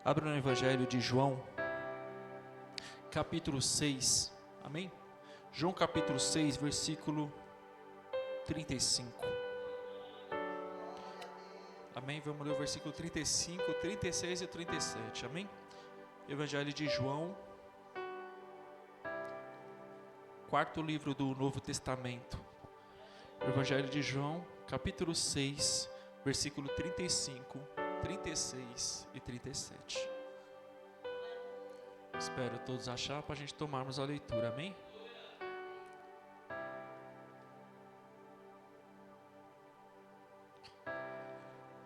Abra no Evangelho de João, capítulo 6, amém? João capítulo 6, versículo 35. Amém? Vamos ler o versículo 35, 36 e 37, amém? Evangelho de João, quarto livro do Novo Testamento. Evangelho de João, capítulo 6, versículo 35, 36 e 37. Espero todos achar para a gente tomarmos a leitura, amém?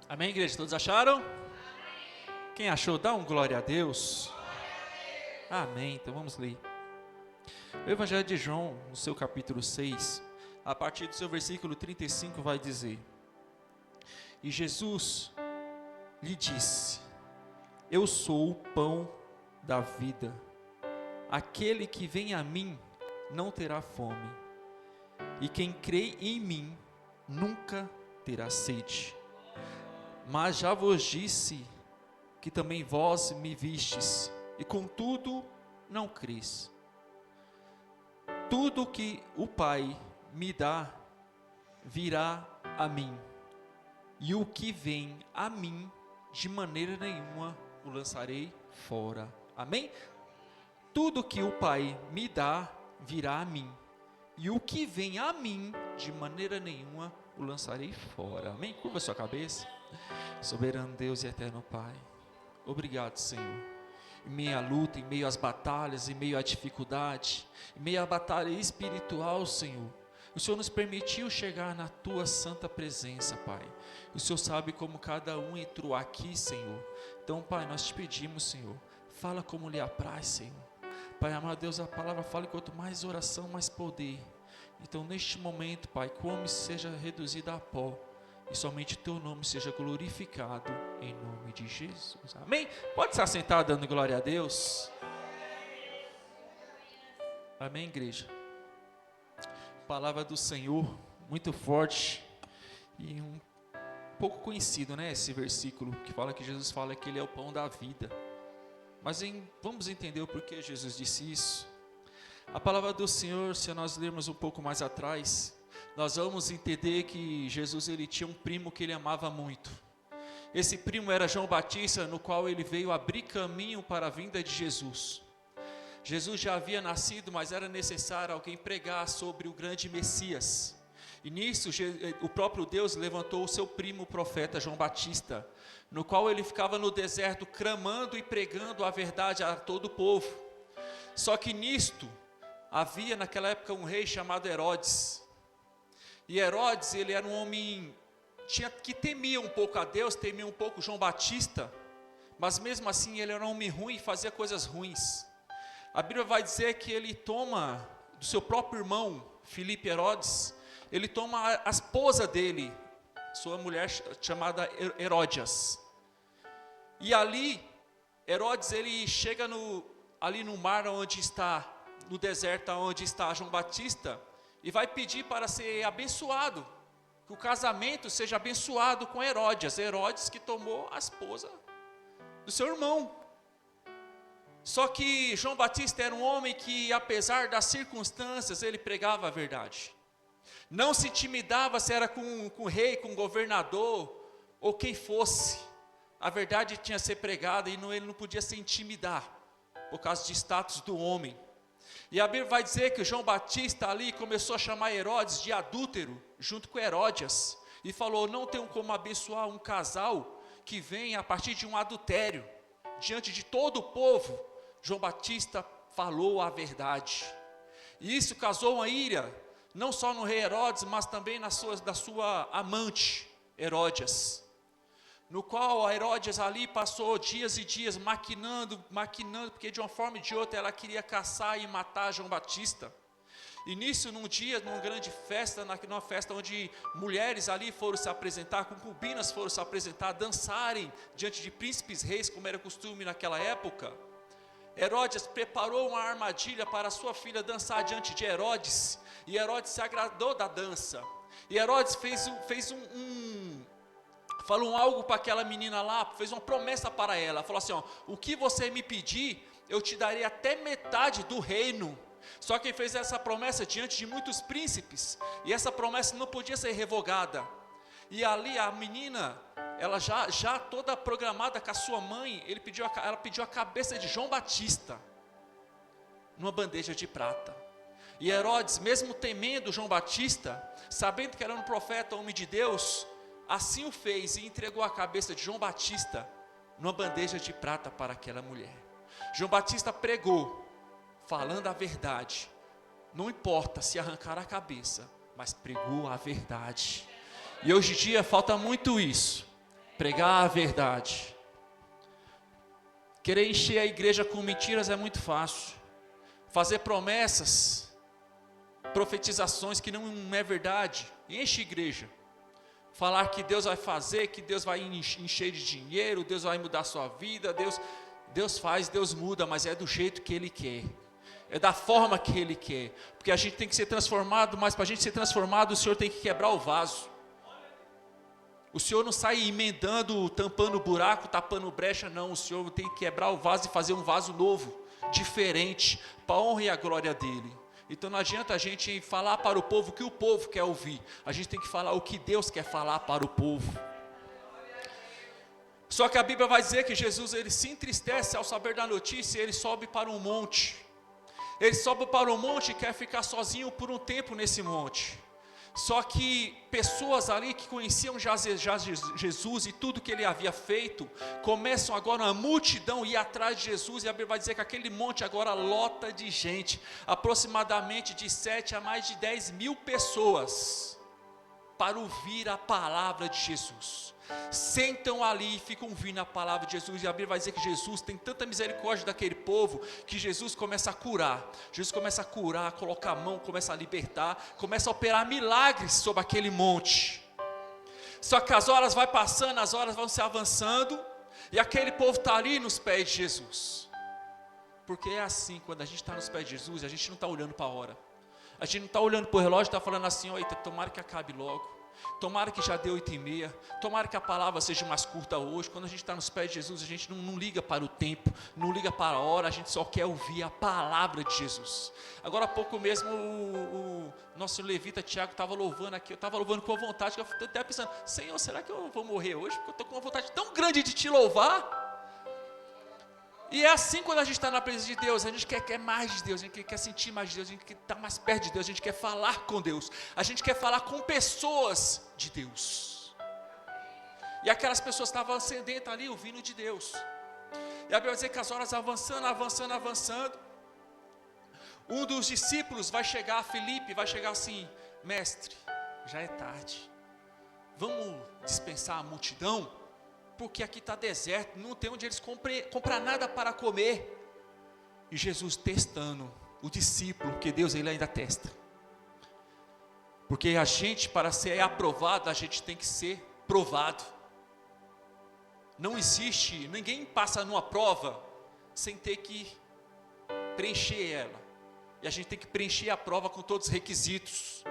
Amém, igreja? Todos acharam? Amém. Quem achou, dá um glória a Deus. Amém, então vamos ler. O Evangelho de João, no seu capítulo 6, a partir do seu versículo 35, vai dizer: E Jesus lhe disse: Eu sou o pão da vida. Aquele que vem a mim não terá fome, e quem crê em mim nunca terá sede. Mas já vos disse que também vós me vistes, e contudo não crês. Tudo que o Pai me dá virá a mim, e o que vem a mim de maneira nenhuma o lançarei fora. Amém? Tudo que o Pai me dá virá a mim, e o que vem a mim de maneira nenhuma o lançarei fora. Amém? Curva sua cabeça. Soberano Deus e eterno Pai, obrigado, Senhor. Em meio à luta, em meio às batalhas, em meio à dificuldade, em meio à batalha espiritual, Senhor, o Senhor nos permitiu chegar na Tua santa presença, Pai. O Senhor sabe como cada um entrou aqui, Senhor. Então, Pai, nós te pedimos, Senhor, fala como lhe apraz, Senhor. Pai amado Deus, a palavra fala que quanto mais oração, mais poder. Então, neste momento, Pai, que o homem seja reduzido a pó, e somente Teu nome seja glorificado, em nome de Jesus. Amém? Pode estar sentado dando glória a Deus. Amém, igreja? Palavra do Senhor, muito forte e um pouco conhecido, né? Esse versículo que fala que Jesus fala que Ele é o pão da vida. Mas vamos entender o porquê Jesus disse isso. A palavra do Senhor, se nós lermos um pouco mais atrás, nós vamos entender que Jesus ele tinha um primo que ele amava muito. Esse primo era João Batista, no qual ele veio abrir caminho para a vinda de Jesus. Jesus já havia nascido, mas era necessário alguém pregar sobre o grande Messias. E nisso o próprio Deus levantou o seu primo o profeta João Batista, no qual ele ficava no deserto clamando e pregando a verdade a todo o povo. Só que nisto havia naquela época um rei chamado Herodes. E Herodes, ele era um homem que temia um pouco a Deus, temia um pouco João Batista, mas mesmo assim ele era um homem ruim e fazia coisas ruins. A Bíblia vai dizer que ele toma do seu próprio irmão, Filipe Herodes, ele toma a esposa dele, sua mulher chamada Heródias. E ali, Herodes ele chega ali no mar onde está, no deserto onde está João Batista, e vai pedir para ser abençoado, que o casamento seja abençoado com Heródias, Herodes que tomou a esposa do seu irmão. Só que João Batista era um homem que, apesar das circunstâncias, ele pregava a verdade. Não se intimidava se era com o rei, com o governador, ou quem fosse. A verdade tinha que ser pregada e ele não podia se intimidar, por causa de status do homem. E a Bíblia vai dizer que João Batista ali começou a chamar Herodes de adúltero, junto com Heródias, e falou: não tenho como abençoar um casal que vem a partir de um adultério. Diante de todo o povo, João Batista falou a verdade. E isso causou uma ira, não só no rei Herodes, mas também da sua amante, Heródias. No qual a Heródias ali passou dias e dias maquinando, porque de uma forma ou de outra ela queria caçar e matar João Batista. E nisso, num dia, numa grande festa, numa festa onde mulheres ali foram se apresentar, concubinas foram se apresentar, dançarem diante de príncipes reis, como era costume naquela época, Herodes preparou uma armadilha para sua filha dançar diante de Herodes, e Herodes se agradou da dança. E Herodes falou algo para aquela menina lá, fez uma promessa para ela, falou assim, ó, o que você me pedir, eu te darei até metade do reino. Só que ele fez essa promessa diante de muitos príncipes, e essa promessa não podia ser revogada. E ali a menina, ela já toda programada com a sua mãe, ela pediu a cabeça de João Batista, numa bandeja de prata. E Herodes, mesmo temendo João Batista, sabendo que era um profeta, homem de Deus, assim o fez e entregou a cabeça de João Batista numa bandeja de prata para aquela mulher. João Batista pregou, falando a verdade, não importa se arrancar a cabeça, mas pregou a verdade. E hoje em dia falta muito isso, pregar a verdade. Querer encher a igreja com mentiras é muito fácil, fazer promessas, profetizações que não é verdade, enche a igreja. Falar que Deus vai fazer, que Deus vai encher de dinheiro, Deus vai mudar a sua vida, Deus faz, Deus muda, mas é do jeito que Ele quer, é da forma que Ele quer, porque a gente tem que ser transformado, mas para a gente ser transformado, o Senhor tem que quebrar o vaso. O Senhor não sai emendando, tampando buraco, tapando brecha, não. O Senhor tem que quebrar o vaso e fazer um vaso novo, diferente, para a honra e a glória dEle. Então não adianta a gente falar para o povo o que o povo quer ouvir, a gente tem que falar o que Deus quer falar para o povo. Só que a Bíblia vai dizer que Jesus, ele se entristece ao saber da notícia, e ele sobe para um monte. Ele sobe para um monte e quer ficar sozinho por um tempo nesse monte. Só que pessoas ali que conheciam já Jesus e tudo que ele havia feito, começam agora uma multidão a ir atrás de Jesus, e a Bíblia vai dizer que aquele monte agora lota de gente, aproximadamente de 7 a mais de 10 mil pessoas, para ouvir a palavra de Jesus. Sentam ali e ficam ouvindo a palavra de Jesus, e a Bíblia vai dizer que Jesus tem tanta misericórdia daquele povo, que Jesus começa a curar, colocar a mão, começa a libertar, começa a operar milagres sobre aquele monte. Só que as horas vão passando, as horas vão se avançando, e aquele povo está ali nos pés de Jesus, porque é assim, quando a gente está nos pés de Jesus, a gente não está olhando para a hora, a gente não está olhando para o relógio, está falando assim, eita, tomara que acabe logo, tomara que já deu 8h30, tomara que a palavra seja mais curta hoje. Quando a gente está nos pés de Jesus, a gente não liga para o tempo, não liga para a hora, a gente só quer ouvir a palavra de Jesus. Agora há pouco mesmo o nosso levita Tiago estava louvando aqui, eu estava louvando com vontade, que eu estou até pensando, Senhor, será que eu vou morrer hoje? Porque eu estou com uma vontade tão grande de te louvar. E é assim quando a gente está na presença de Deus, a gente quer mais de Deus, a gente quer sentir mais de Deus, a gente quer estar mais perto de Deus, a gente quer falar com Deus, a gente quer falar com pessoas de Deus. E aquelas pessoas estavam sedentas ali, ouvindo de Deus. E a Bíblia vai dizer que as horas avançando, um dos discípulos vai chegar, Filipe, vai chegar assim, mestre, já é tarde, vamos dispensar a multidão? Porque aqui está deserto, não tem onde eles comprar nada para comer. E Jesus testando o discípulo, porque Deus ele ainda testa. Porque a gente, para ser aprovado, a gente tem que ser provado. Não existe, ninguém passa numa prova sem ter que preencher ela. E a gente tem que preencher a prova com todos os requisitos.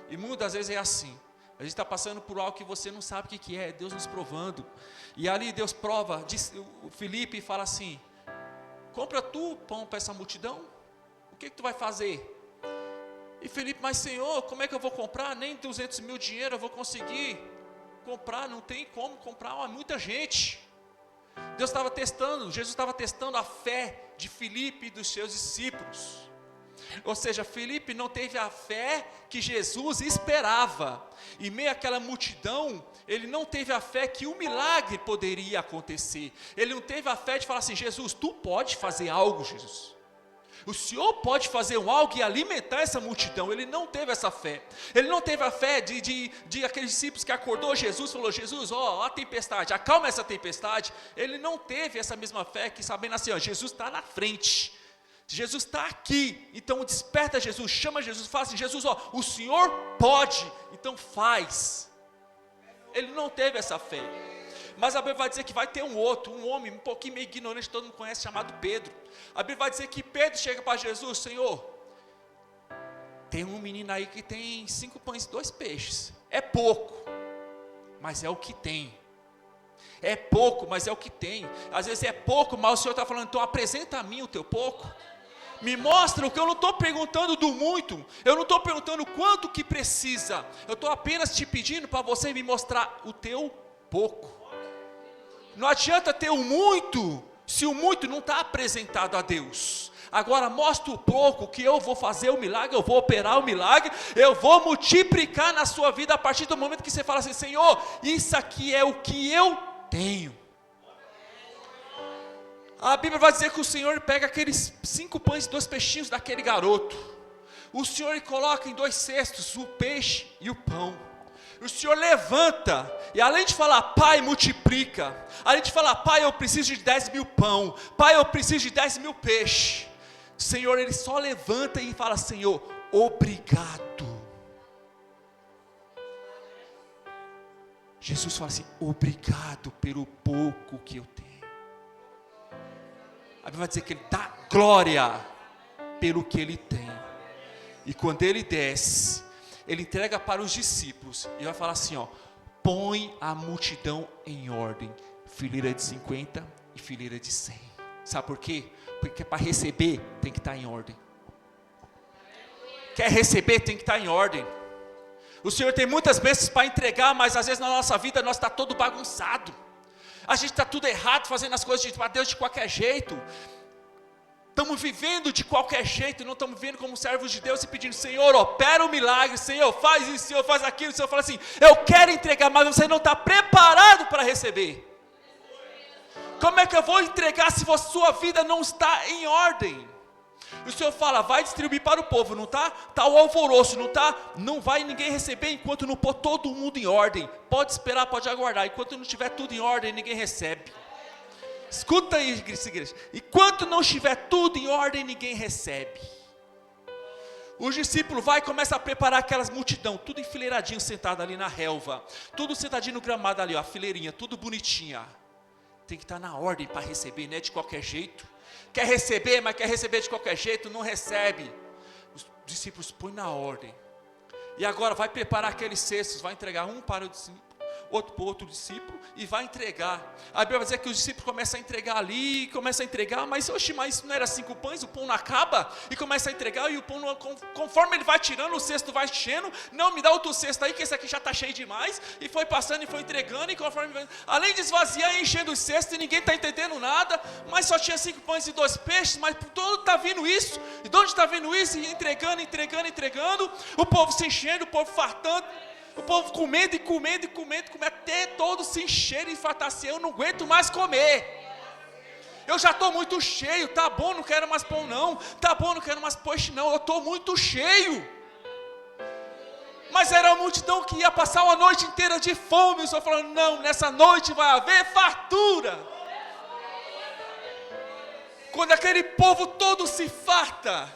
E muitas vezes é assim. A gente está passando por algo que você não sabe o que é, Deus nos provando. E ali Deus prova, o Filipe fala assim, compra tu pão para essa multidão? O que tu vai fazer? E Filipe, mas Senhor, como é que eu vou comprar? Nem 200 mil dinheiro eu vou conseguir comprar, não tem como comprar, muita gente. Deus estava testando, Jesus estava testando a fé de Filipe e dos seus discípulos. Ou seja, Filipe não teve a fé que Jesus esperava. Em meio àquela multidão, ele não teve a fé que o milagre poderia acontecer. Ele não teve a fé de falar assim, Jesus, tu pode fazer algo, Jesus. O Senhor pode fazer algo e alimentar essa multidão. Ele não teve essa fé. Ele não teve a fé de aqueles discípulos que acordou Jesus, falou, Jesus, ó a tempestade, acalma essa tempestade. Ele não teve essa mesma fé que sabendo assim, ó, Jesus está na frente. Jesus está aqui, então desperta Jesus, chama Jesus, fala assim, Jesus, ó, o Senhor pode, então faz. Ele não teve essa fé. Mas a Bíblia vai dizer que vai ter um homem, um pouquinho meio ignorante, todo mundo conhece, chamado Pedro. A Bíblia vai dizer que Pedro chega para Jesus, Senhor, tem um menino aí que tem 5 pães e 2 peixes, é pouco, mas é o que tem. É pouco, mas é o que tem. Às vezes é pouco, mas o Senhor está falando, então apresenta a mim o teu pouco. Me mostra o que eu não estou perguntando do muito, eu não estou perguntando quanto que precisa, eu estou apenas te pedindo para você me mostrar o teu pouco. Não adianta ter o muito, se o muito não está apresentado a Deus. Agora mostra o pouco, que eu vou fazer o milagre, eu vou operar o milagre, eu vou multiplicar na sua vida, a partir do momento que você fala assim, Senhor, isso aqui é o que eu tenho. A Bíblia vai dizer que o Senhor pega aqueles 5 pães e 2 peixinhos daquele garoto, o Senhor coloca em 2 cestos o peixe e o pão, o Senhor levanta, e além de falar, Pai, multiplica, além de falar, Pai, eu preciso de 10 mil pão, Pai, eu preciso de 10 mil peixes, o Senhor, Ele só levanta e fala, Senhor, obrigado. Jesus fala assim, obrigado pelo pouco que eu tenho. A Bíblia vai dizer que Ele dá glória pelo que Ele tem. E quando Ele desce, Ele entrega para os discípulos e vai falar assim, ó, põe a multidão em ordem, fileira de 50 e fileira de 100. Sabe por quê? Porque para receber tem que estar em ordem. Quer receber tem que estar em ordem. O Senhor tem muitas bênçãos para entregar, mas às vezes na nossa vida nós está todo bagunçado. A gente está tudo errado, fazendo as coisas para Deus de qualquer jeito. Estamos vivendo de qualquer jeito, não estamos vivendo como servos de Deus e pedindo, Senhor, opera o milagre, Senhor, faz isso, Senhor, faz aquilo. O Senhor fala assim, eu quero entregar, mas você não está preparado para receber. Como é que eu vou entregar se a sua vida não está em ordem? O Senhor fala, vai distribuir para o povo, não está? Está o alvoroço, não está? Não vai ninguém receber enquanto não pôr todo mundo em ordem. Pode esperar, pode aguardar, enquanto não estiver tudo em ordem, ninguém recebe. Escuta aí, igreja, enquanto não estiver tudo em ordem, ninguém recebe. Os discípulos vai e começa a preparar aquelas multidão, tudo enfileiradinho, sentado ali na relva, tudo sentadinho no gramado ali, ó, a fileirinha, tudo bonitinha. Tem que estar na ordem para receber, não é de qualquer jeito. Quer receber, mas quer receber de qualquer jeito, não recebe. Os discípulos põem na ordem. E agora vai preparar aqueles cestos, vai entregar um para o discípulo, outro para o outro discípulo, e vai entregar. A Bíblia vai dizer que os discípulos começam a entregar ali, começam a entregar, mas oxe, mas não era 5 pães, o pão não acaba, e começa a entregar, e o pão, não, conforme ele vai tirando, o cesto vai enchendo, não, me dá outro cesto aí, que esse aqui já está cheio demais, e foi passando, e foi entregando, e conforme, além de esvaziar e enchendo os cestos, e ninguém está entendendo nada, mas só tinha 5 pães e 2 peixes, mas por onde está vindo isso? E de onde está vindo isso? E entregando, o povo se enchendo, o povo fartando, o povo comendo, até todos se encherem e fartar assim, eu não aguento mais comer. Eu já estou muito cheio, tá bom, não quero mais pão não, tá bom, não quero mais peixe não, eu estou muito cheio. Mas era uma multidão que ia passar uma noite inteira de fome, o Senhor falando, não, nessa noite vai haver fartura. Quando aquele povo todo se farta,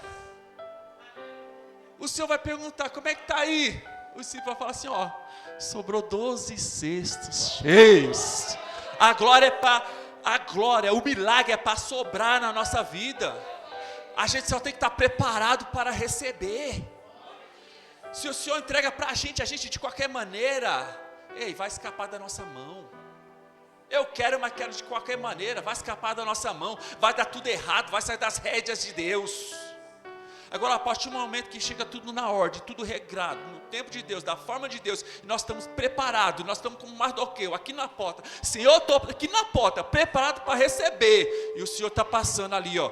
o Senhor vai perguntar, como é que está aí? O discípulo vai falar assim, ó, sobrou 12 cestos cheios. A glória, o milagre é para sobrar na nossa vida. A gente só tem que estar preparado para receber. Se o Senhor entrega para a gente de qualquer maneira, ei, vai escapar da nossa mão. Eu quero, mas quero de qualquer maneira, vai escapar da nossa mão, vai dar tudo errado, vai sair das rédeas de Deus. Agora, a partir do momento que chega tudo na ordem, tudo regrado, no tempo de Deus, da forma de Deus, nós estamos preparados, nós estamos como Mardoqueu, aqui na porta. Senhor, estou aqui na porta, preparado para receber. E o Senhor está passando ali, ó.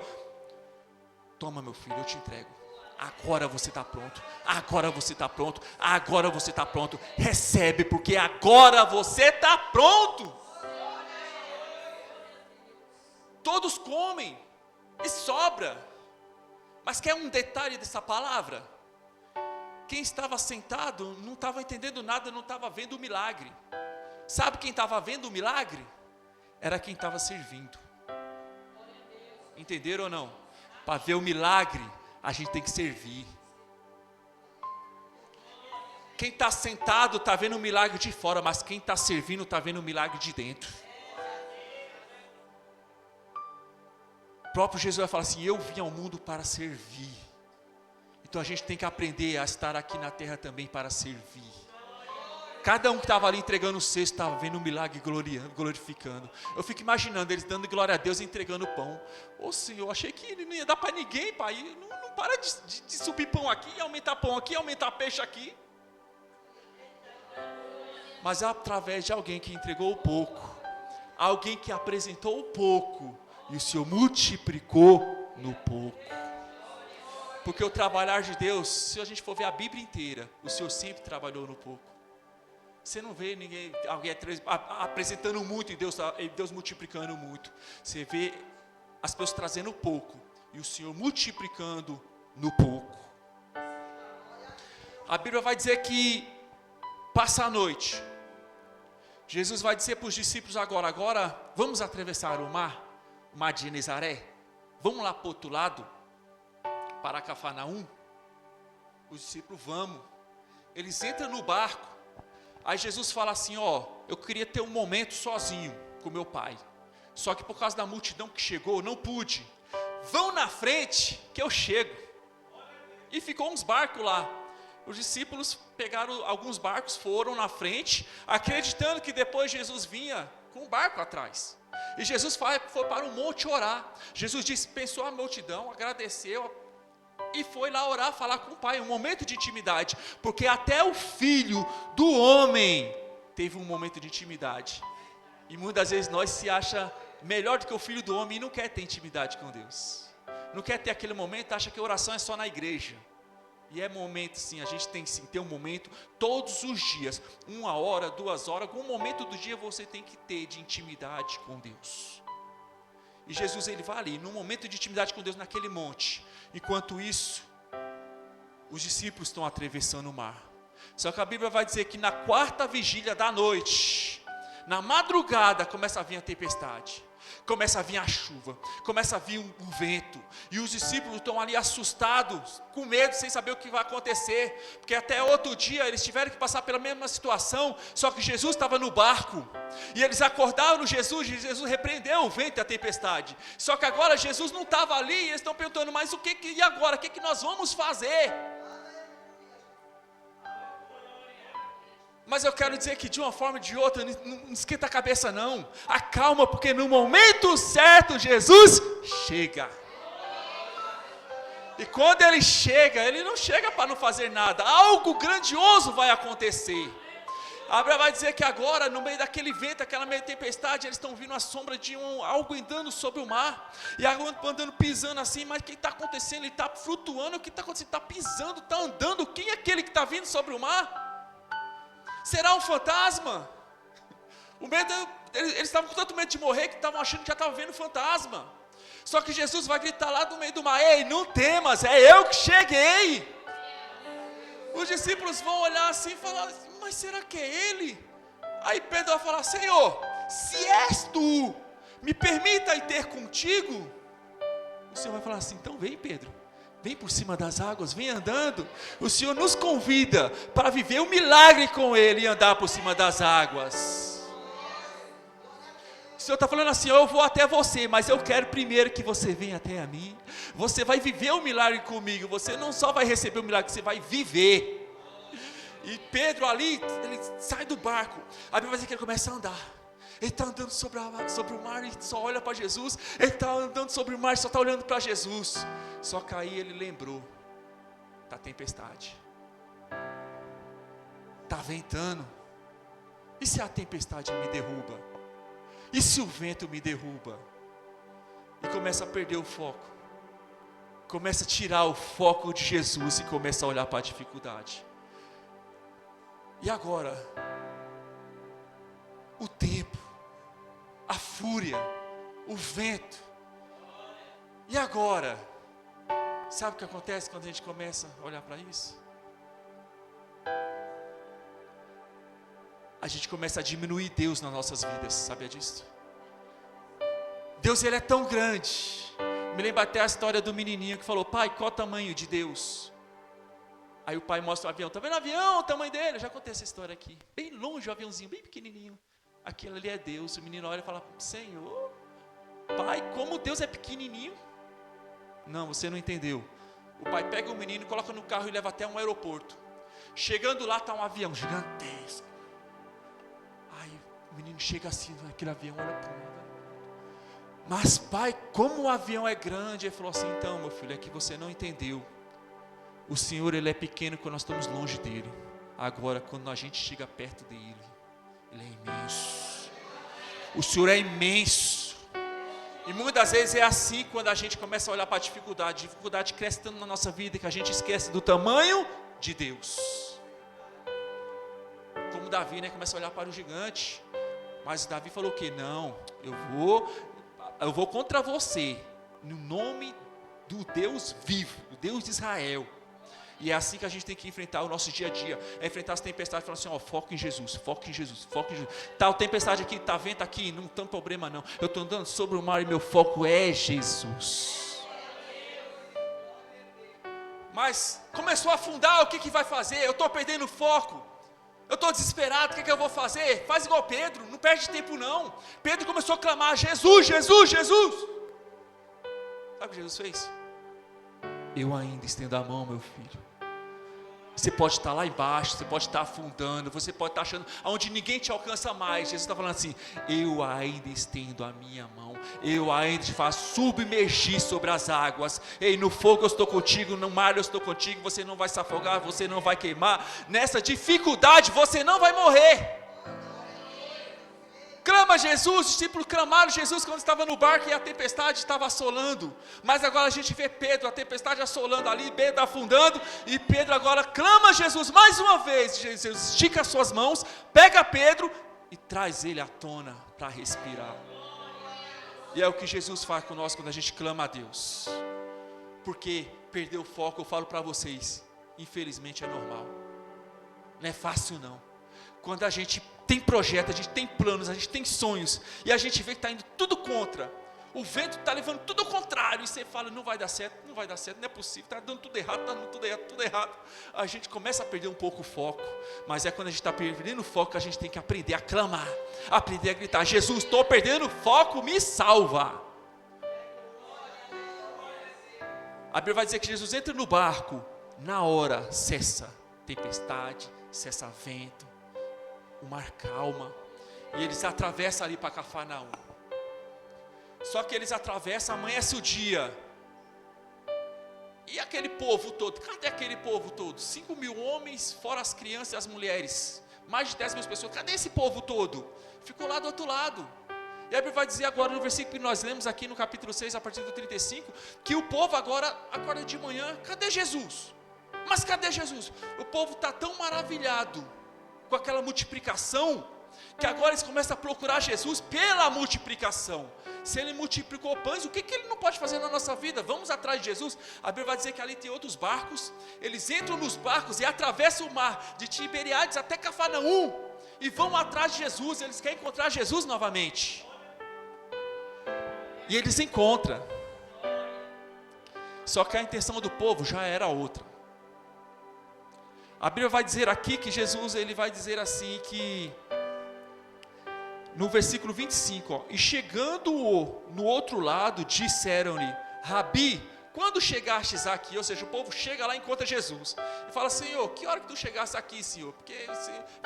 Toma, meu filho, eu te entrego. Agora você está pronto, agora você está pronto, agora você está pronto. Recebe, porque agora você está pronto. Todos comem e sobra. Mas quer um detalhe dessa palavra? Quem estava sentado não estava entendendo nada, não estava vendo o milagre. Sabe quem estava vendo o milagre? Era quem estava servindo. Entenderam ou não? Para ver o milagre, a gente tem que servir. Quem está sentado está vendo o milagre de fora, mas quem está servindo está vendo o milagre de dentro. O próprio Jesus vai falar assim, eu vim ao mundo para servir. Então a gente tem que aprender a estar aqui na terra também para servir. Cada um que estava ali entregando o cesto estava vendo um milagre glorificando. Eu fico imaginando eles dando glória a Deus e entregando o pão. Ô Senhor, achei que não ia dar para ninguém, pai. Não para de subir pão aqui, aumentar pão aqui, aumentar peixe aqui. Mas é através de alguém que entregou o pouco, alguém que apresentou o pouco, e o Senhor multiplicou no pouco. Porque o trabalhar de Deus, se a gente for ver a Bíblia inteira, o Senhor sempre trabalhou no pouco. Você não vê alguém apresentando muito e Deus multiplicando muito. Você vê as pessoas trazendo pouco e o Senhor multiplicando no pouco. A Bíblia vai dizer que passa a noite. Jesus vai dizer para os discípulos agora vamos atravessar o mar de Genezaré. Vamos lá para o outro lado, para Cafarnaum. Os discípulos vamos. Eles entram no barco. Aí Jesus fala assim, eu queria ter um momento sozinho com meu pai. Só que por causa da multidão que chegou, não pude. Vão na frente que eu chego. E ficou uns barcos lá. Os discípulos pegaram alguns barcos, foram na frente, acreditando que depois Jesus vinha com um barco atrás. E Jesus foi para o monte orar. Jesus pensou a multidão, agradeceu e foi lá orar, falar com o Pai, um momento de intimidade, porque até o Filho do Homem teve um momento de intimidade, e muitas vezes nós se acha melhor do que o Filho do Homem, e não quer ter intimidade com Deus, não quer ter aquele momento, acha que a oração é só na igreja, e é momento sim, a gente tem que sim, ter um momento, todos os dias, 1 hora, 2 horas, algum momento do dia você tem que ter de intimidade com Deus. E Jesus ele vai ali, num momento de intimidade com Deus naquele monte. Enquanto isso, os discípulos estão atravessando o mar. Só que a Bíblia vai dizer que na 4ª vigília da noite, na madrugada, começa a vir a tempestade. Começa a vir a chuva, começa a vir um vento, e os discípulos estão ali assustados, com medo, sem saber o que vai acontecer, porque até outro dia eles tiveram que passar pela mesma situação, só que Jesus estava no barco, e eles acordaram Jesus, e Jesus repreendeu o vento e a tempestade, só que agora Jesus não estava ali, e eles estão perguntando, mas e agora, o que nós vamos fazer? Mas eu quero dizer que de uma forma ou de outra, não esquenta a cabeça não, acalma, porque no momento certo, Jesus chega. E quando Ele chega, Ele não chega para não fazer nada, algo grandioso vai acontecer. A Bíblia vai dizer que agora, no meio daquele vento, aquela meio tempestade, eles estão vindo à sombra de algo andando sobre o mar, e andando, pisando assim, mas o que está acontecendo? Ele está flutuando, o que está acontecendo? Está pisando, está andando, quem é aquele que está vindo sobre o mar? Será um fantasma? O medo, eles estavam com tanto medo de morrer que estavam achando que já estavam vendo fantasma. Só que Jesus vai gritar lá do meio do mar: ei, não temas, é eu que cheguei. Os discípulos vão olhar assim e falar: mas será que é ele? Aí Pedro vai falar: Senhor, se és tu, me permita ir ter contigo. O Senhor vai falar assim: então vem, Pedro. Vem por cima das águas, vem andando. O Senhor nos convida para viver um milagre com Ele e andar por cima das águas. O Senhor está falando assim: eu vou até você, mas eu quero primeiro que você venha até a mim. Você vai viver um milagre comigo. Você não só vai receber o milagre, você vai viver. E Pedro ali, ele sai do barco. A Bíblia vai dizer que ele começa a andar. Ele está andando sobre o mar e só olha para Jesus. Ele está andando sobre o mar e só está olhando para Jesus. Só que aí ele lembrou da tempestade. Está ventando. E se a tempestade me derruba? E se o vento me derruba? E começa a perder o foco. Começa a tirar o foco de Jesus e começa a olhar para a dificuldade. E agora? O tempo. A fúria, o vento. E agora? Sabe o que acontece quando a gente começa a olhar para isso? A gente começa a diminuir Deus nas nossas vidas, sabia disso? Deus, Ele é tão grande. Me lembra até a história do menininho que falou: pai, qual o tamanho de Deus? Aí o pai mostra o avião: tá vendo o avião, o tamanho dele? Já contei essa história aqui. Bem longe o aviãozinho, bem pequenininho. Aquilo ali é Deus. O menino olha e fala: Senhor, pai, como Deus é pequenininho? Não, você não entendeu. O pai pega o menino, coloca no carro e leva até um aeroporto. Chegando lá está um avião gigantesco. O menino chega assim, aquele avião, olha para o lado. Mas pai, como o avião é grande? Ele falou assim, então meu filho, é que você não entendeu. O Senhor, Ele é pequeno quando nós estamos longe dEle. Agora, quando a gente chega perto dEle, Ele é imenso. O Senhor é imenso. E muitas vezes é assim quando a gente começa a olhar para a dificuldade cresce tanto na nossa vida que a gente esquece do tamanho de Deus. Como Davi, né, começa a olhar para o gigante. Mas Davi falou o quê? Não, eu vou contra você, no nome do Deus vivo, do Deus de Israel. E é assim que a gente tem que enfrentar o nosso dia a dia, é enfrentar as tempestades, falando assim, ó, foco em Jesus, foco em Jesus, foco em Jesus. Tá, tempestade aqui, tá vento aqui, não tem problema não, eu estou andando sobre o mar e meu foco é Jesus. Mas começou a afundar, o que vai fazer? Eu estou perdendo o foco, eu estou desesperado, o que eu vou fazer? Faz igual Pedro, não perde tempo não. Pedro começou a clamar, Jesus, Jesus, Jesus. Sabe o que Jesus fez? Eu ainda estendo a mão, meu filho. Você pode estar lá embaixo, você pode estar afundando, você pode estar achando onde ninguém te alcança mais. Jesus está falando assim, eu ainda estendo a minha mão, eu ainda te faço submergir sobre as águas. Ei, no fogo eu estou contigo, no mar eu estou contigo, você não vai se afogar, você não vai queimar. Nessa dificuldade você não vai morrer. Clama Jesus, os discípulos clamaram Jesus quando estava no barco e a tempestade estava assolando. Mas agora a gente vê Pedro, a tempestade assolando ali, Pedro afundando, e Pedro agora clama Jesus mais uma vez. Jesus estica as suas mãos, pega Pedro e traz ele à tona para respirar. E é o que Jesus faz conosco quando a gente clama a Deus. Porque perder o foco, eu falo para vocês, infelizmente é normal. Não é fácil não. Quando a gente tem projeto, a gente tem planos, a gente tem sonhos, e a gente vê que está indo tudo contra, o vento está levando tudo ao contrário, e você fala, não vai dar certo, não é possível, está dando tudo errado, tudo errado, a gente começa a perder um pouco o foco, mas é quando a gente está perdendo o foco que a gente tem que aprender a clamar, aprender a gritar, Jesus, estou perdendo o foco, me salva. A Bíblia vai dizer que Jesus entra no barco, na hora cessa tempestade, cessa vento, o mar calma, e eles atravessam ali para Cafarnaum. Só que eles atravessam, amanhece o dia, e aquele povo todo, cadê aquele povo todo? 5.000 homens, fora as crianças e as mulheres, mais de 10.000 pessoas, cadê esse povo todo? Ficou lá do outro lado. E a Bíblia vai dizer agora no versículo que nós lemos aqui no capítulo 6, a partir do 35, que o povo agora acorda de manhã, cadê Jesus? Mas cadê Jesus? O povo está tão maravilhado com aquela multiplicação, que agora eles começam a procurar Jesus pela multiplicação. Se ele multiplicou pães, o que ele não pode fazer na nossa vida? Vamos atrás de Jesus. A Bíblia vai dizer que ali tem outros barcos, eles entram nos barcos e atravessam o mar, de Tiberíades até Cafarnaum, e vão atrás de Jesus, eles querem encontrar Jesus novamente, e eles encontram, só que a intenção do povo já era outra. A Bíblia vai dizer aqui que Jesus, ele vai dizer assim que, no versículo 25, ó, e chegando no outro lado, disseram-lhe, Rabi, quando chegastes aqui? Ou seja, o povo chega lá e encontra Jesus, e fala, Senhor, que hora que tu chegaste aqui, Senhor? Porque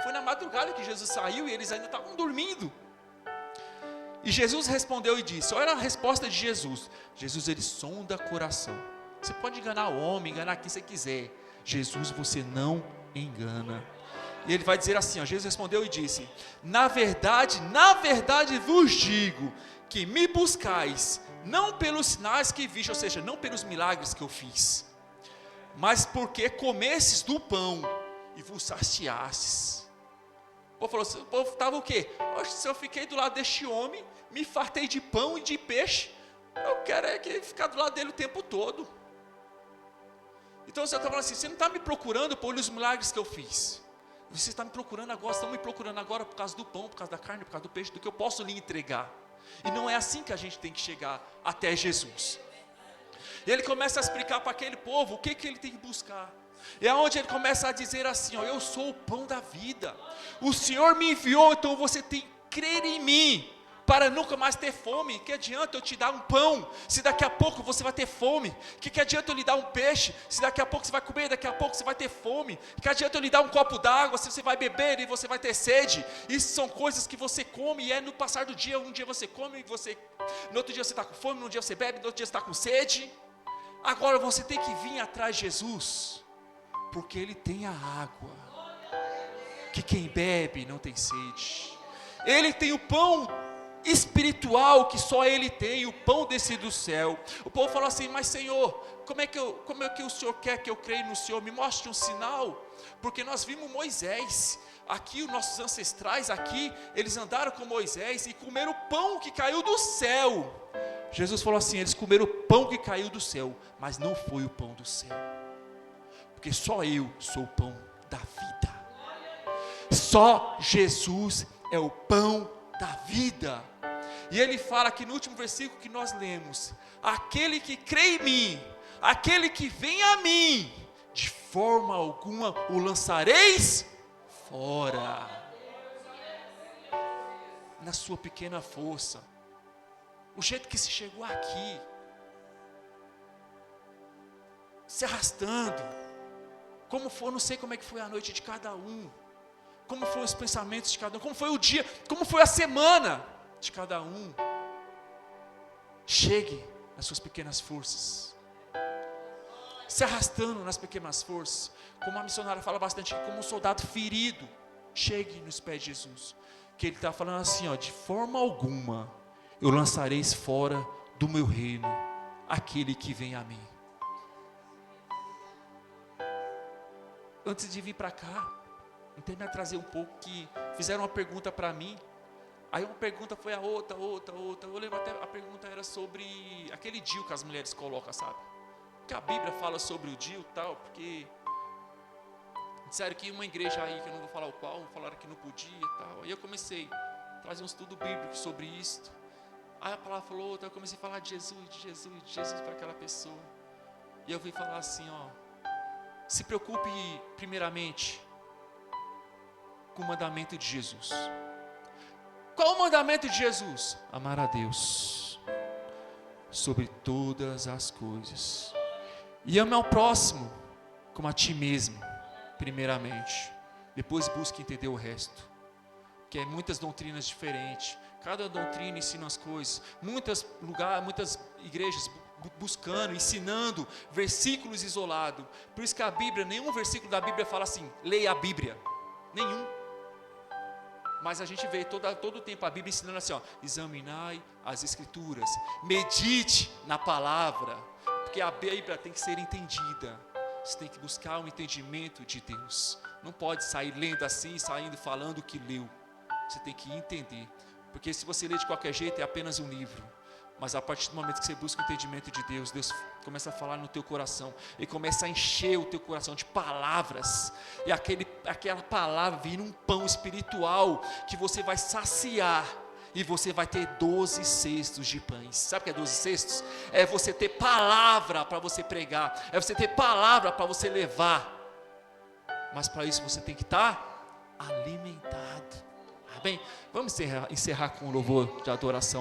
foi na madrugada que Jesus saiu e eles ainda estavam dormindo. E Jesus respondeu e disse, olha a resposta de Jesus, ele sonda coração. Você pode enganar o homem, enganar quem você quiser, Jesus você não engana. E ele vai dizer assim, ó, Jesus respondeu e disse, na verdade vos digo, que me buscais, não pelos sinais que viste, ou seja, não pelos milagres que eu fiz, mas porque comesses do pão, e vos saciastes. O povo estava o quê? Se eu fiquei do lado deste homem, me fartei de pão e de peixe, eu quero é que ficar do lado dele o tempo todo. Então você está falando assim, você não está me procurando por os milagres que eu fiz, você está me procurando agora, estão me procurando agora por causa do pão, por causa da carne, por causa do peixe, do que eu posso lhe entregar. E não é assim que a gente tem que chegar até Jesus. E ele começa a explicar para aquele povo o que ele tem que buscar. E é onde ele começa a dizer assim, ó, eu sou o pão da vida, o Senhor me enviou, então você tem que crer em mim, para nunca mais ter fome. Que adianta eu te dar um pão, se daqui a pouco você vai ter fome? Que adianta eu lhe dar um peixe, se daqui a pouco você vai comer, daqui a pouco você vai ter fome? Que adianta eu lhe dar um copo d'água, se você vai beber e você vai ter sede? Isso são coisas que você come e é no passar do dia. Um dia você come, no outro dia você está com fome, no outro dia você bebe, no outro dia você está com sede. Agora você tem que vir atrás de Jesus, porque Ele tem a água, que quem bebe não tem sede. Ele tem o pão espiritual que só Ele tem, o pão descido do céu. O povo fala assim: mas Senhor, como é que o Senhor quer que eu creia no Senhor? Me mostre um sinal, porque nós vimos Moisés, aqui os nossos ancestrais aqui, eles andaram com Moisés e comeram o pão que caiu do céu. Jesus falou assim: eles comeram o pão que caiu do céu, mas não foi o pão do céu, porque só eu sou o pão da vida. Só Jesus é o pão da vida. E ele fala aqui no último versículo que nós lemos: aquele que crê em mim, aquele que vem a mim, de forma alguma o lançareis fora. Na sua pequena força, o jeito que se chegou aqui, se arrastando, como foi, não sei como é que foi a noite de cada um, como foram os pensamentos de cada um, como foi o dia, como foi a semana de cada um. Chegue nas suas pequenas forças, se arrastando nas pequenas forças, como a missionária fala bastante, como um soldado ferido. Chegue nos pés de Jesus, que Ele está falando assim, ó: de forma alguma eu lançareis fora do meu reino aquele que vem a mim. Antes de vir para cá, eu tentei trazer um pouco, que fizeram uma pergunta para mim, aí uma pergunta foi a outra, eu lembro até, a pergunta era sobre aquele DIU que as mulheres colocam, sabe? Que a Bíblia fala sobre o DIU e tal, porque disseram que uma igreja aí, que eu não vou falar o qual, falaram que não podia e tal, aí eu comecei a trazer um estudo bíblico sobre isso. Aí a palavra falou outra, eu comecei a falar de Jesus para aquela pessoa, e eu vim falar assim, ó: se preocupe primeiramente com o mandamento de Jesus. Qual o mandamento de Jesus? Amar a Deus sobre todas as coisas, e ame ao próximo como a ti mesmo, primeiramente. Depois busque entender o resto, que é muitas doutrinas diferentes, cada doutrina ensina as coisas, muitas igrejas buscando, ensinando versículos isolados. Por isso que a Bíblia, nenhum versículo da Bíblia fala assim: leia a Bíblia, nenhum. Mas a gente vê todo o tempo a Bíblia ensinando assim, ó: examinai as Escrituras, medite na palavra, porque a Bíblia tem que ser entendida. Você tem que buscar um entendimento de Deus. Não pode sair lendo assim, saindo falando o que leu. Você tem que entender, porque se você ler de qualquer jeito é apenas um livro. Mas a partir do momento que você busca o entendimento de Deus, Deus começa a falar no teu coração, e começa a encher o teu coração de palavras, e aquela palavra vira um pão espiritual, que você vai saciar, e você vai ter 12 cestos de pães. Sabe o que é 12 cestos? É você ter palavra para você pregar, é você ter palavra para você levar, mas para isso você tem que estar alimentado. Bem, vamos encerrar com um louvor de adoração a